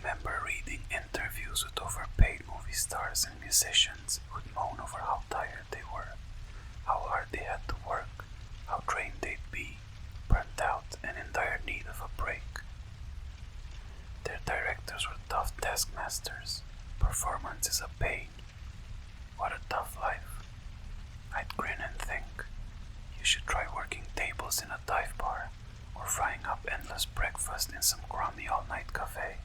remember reading interviews with overpaid movie stars and musicians who'd moan over how tired they were, how hard they had to work, how drained they'd be, burnt out and in dire need of a break. Their directors were tough taskmasters. Performance is a pain. What a tough life. I'd grin and think, you should try working tables in a dive bar or frying up endless breakfast in some grummy all-night cafe.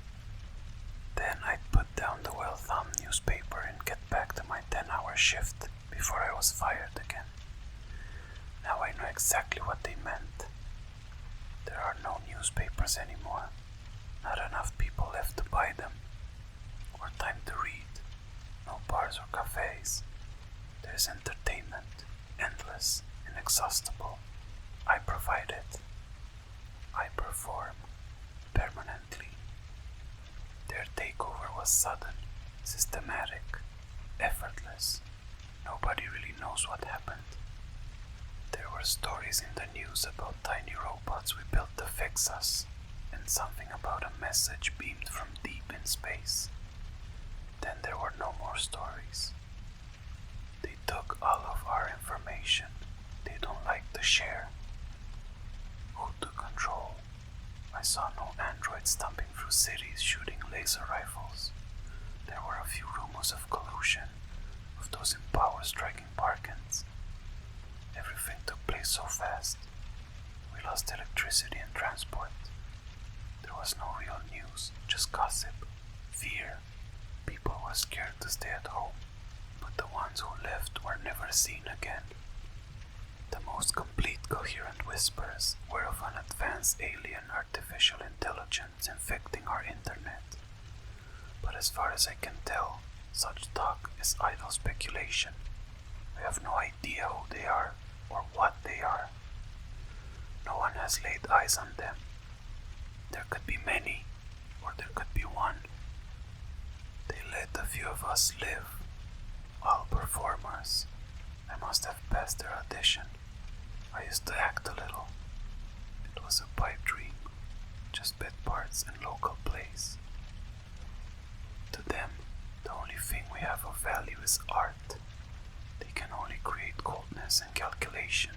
Then I'd put down the well-thumbed newspaper and get back to my 10-hour shift before I was fired again. Now I know exactly what they meant. There are no newspapers anymore. Not enough people left to buy them, or time to read. No bars or cafes. There's entertainment, endless, inexhaustible. I provide it. I perform, permanently. Their takeover was sudden, systematic, effortless. Nobody really knows what happened. There were stories in the news about tiny robots we built to fix us, and something about a message beamed from deep in space. Then there were no more stories. They took all of our information they don't like to share. Who to control? I saw no androids stomping through cities shooting laser rifles. There were a few rumors of collusion, of those in power striking bargains. Everything took place so fast. We lost electricity and transport. There was no real news, just gossip, fear. People were scared to stay at home, but the ones who left were never seen again. The most complete coherent whispers were of an advanced alien artificial intelligence infecting our internet. But as far as I can tell, such talk is idle speculation. We have no idea who they are or what they are. No one has laid eyes on them. There could be many, or there could be one. They let a few of us live, all performers. I must have passed their audition. I used to act a little. It was a pipe dream, just bit parts in local plays. To them, the only thing we have of value is art. They can only create coldness and calculation,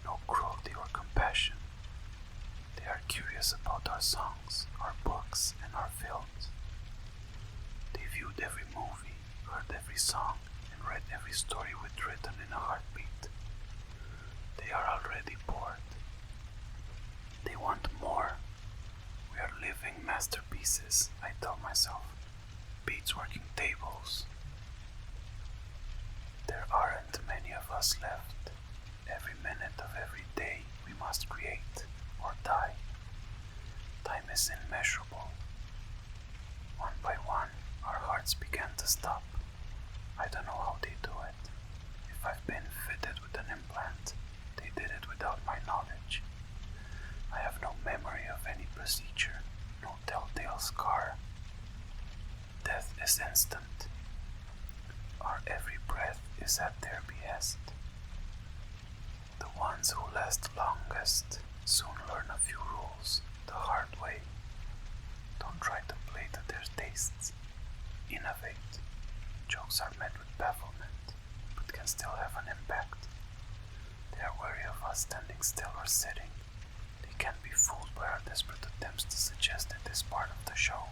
no cruelty or compassion. They are curious about our songs, our books, and our films. They viewed every movie, heard every song, and read every story we'd written in a heartbeat. They are already bored. They want more. We are living masterpieces, I tell myself. Beats working tables. There aren't many of us left. Every minute of every day we must create or die. Time is immeasurable. One by one, our hearts began to stop. I don't know how they do it. If I've been fitted with an implant, they did it without my knowledge. I have no memory of any procedure, no telltale scar. Death is instant. Our every breath is at their behest. The ones who last longest soon learn a few rules the hard way. Don't try to play to their tastes. Innovate. Jokes are met with bafflement, but can still have an impact. They are wary of us standing still or sitting. They can be fooled by our desperate attempts to suggest it is part of the show.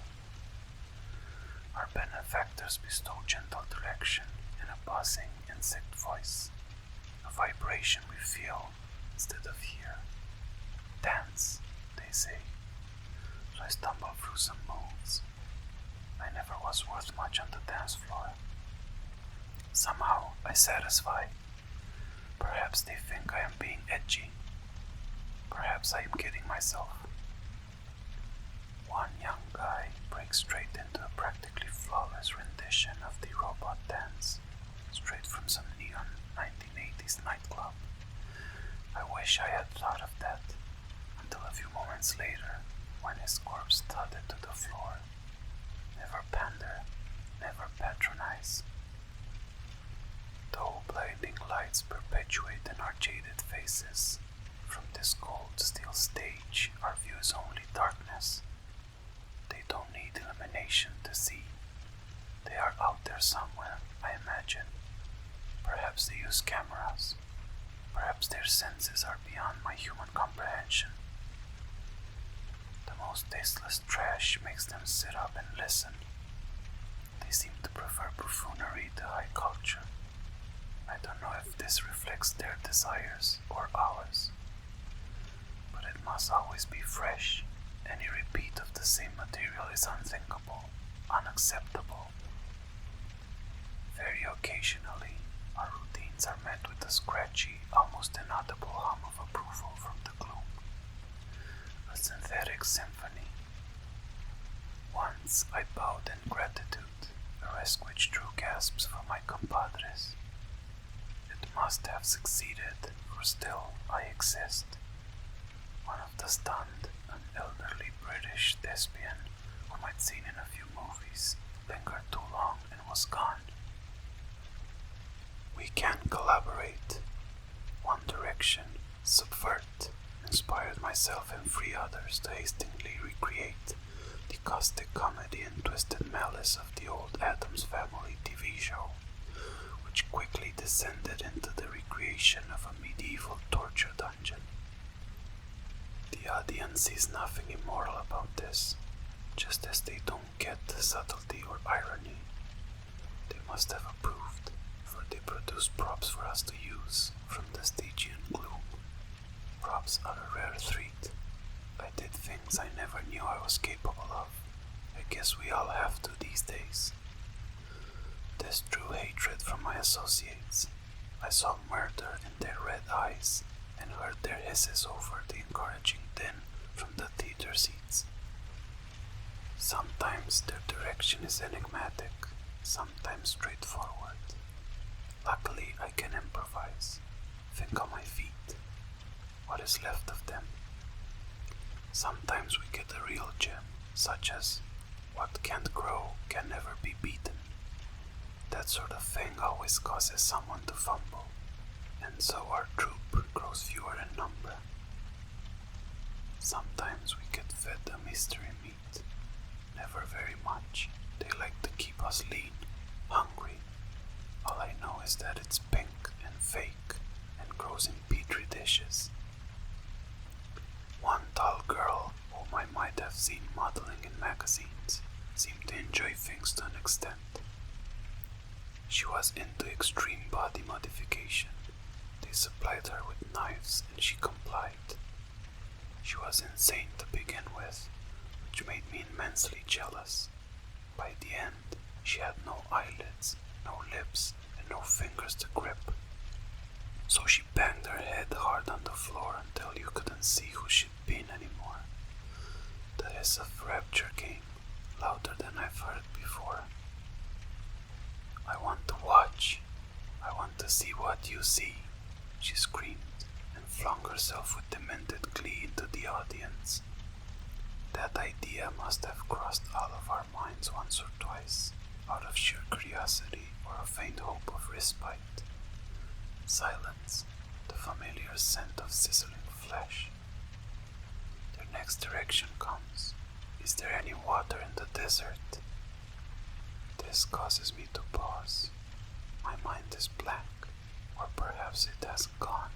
Our benefactors bestow gentle direction in a buzzing insect voice, a vibration we feel instead of hear. Dance, they say. So I stumble through some moves. I never was worth much on the dance floor. Somehow I satisfy. Perhaps they think I am being edgy. Perhaps I am kidding myself. One young guy breaks straight into a practically flawless rendition of the robot dance, straight from some neon 1980s nightclub. I wish I had thought of that, until a few moments later, when his corpse thudded to the floor. Never pander, never patronize. Though blinding lights perpetuate in our jaded faces, from this cold steel stage our view is only darkness. They don't need need illumination to see. They are out there somewhere, I imagine. Perhaps they use cameras. Perhaps their senses are beyond my human comprehension. The most tasteless trash makes them sit up and listen. They seem to prefer buffoonery to high culture. I don't know if this reflects their desires or ours. But it must always be fresh. Any repeat of the same material is unthinkable, unacceptable. Very occasionally, our routines are met with a scratchy, almost inaudible hum of approval from the gloom. A synthetic symphony. Once I bowed in gratitude, a rest which drew gasps from my compadres. It must have succeeded, for still I exist. One of the stunned, an elderly British thespian whom I'd seen in a few movies, lingered too long and was gone. We can collaborate. One Direction, Subvert, inspired myself and 3 others to hastily recreate the caustic comedy and twisted malice of the old Addams Family TV show, which quickly descended into the recreation of a medieval torture dungeon. The audience sees nothing immoral about this, just as they don't get the subtlety or irony. They must have approved, for they produced props for us to use from the Stygian gloom. Props are a rare treat. I did things I never knew I was capable of. I guess we all have to these days. This drew hatred from my associates. I saw murder in their red eyes and heard their hisses over the encouraging din from the theater seats. Sometimes their direction is enigmatic, sometimes straightforward. Luckily, I can improvise, think on my feet. What is left of them? Sometimes we get a real gem, such as, what can't grow can never be beaten. That sort of thing always causes someone to fumble, and so our troop grows fewer in number. Sometimes we get fed a mystery meat, never very much. They like to keep us lean, hungry. All I know is that it's pink and fake and grows in petri dishes. One tall girl, whom I might have seen modeling in magazines, seemed to enjoy things to an extent. She was into extreme body modification. They supplied her with knives and she complied. She was insane to begin with, which made me immensely jealous. By the end, she had no eyelids, no lips, and no fingers to grip. So she banged her head hard on the floor until you couldn't see who she'd been anymore. The hiss of rapture came, louder than I've heard before. I want to watch. I want to see what you see, she screamed and flung herself with demented glee into the audience. That idea must have crossed all of our minds once or twice, out of sheer curiosity or a faint hope of respite. Silence, the familiar scent of sizzling flesh. Their next direction comes. Is there any water in the desert? This causes me to pause. My mind is blank, or perhaps it has gone.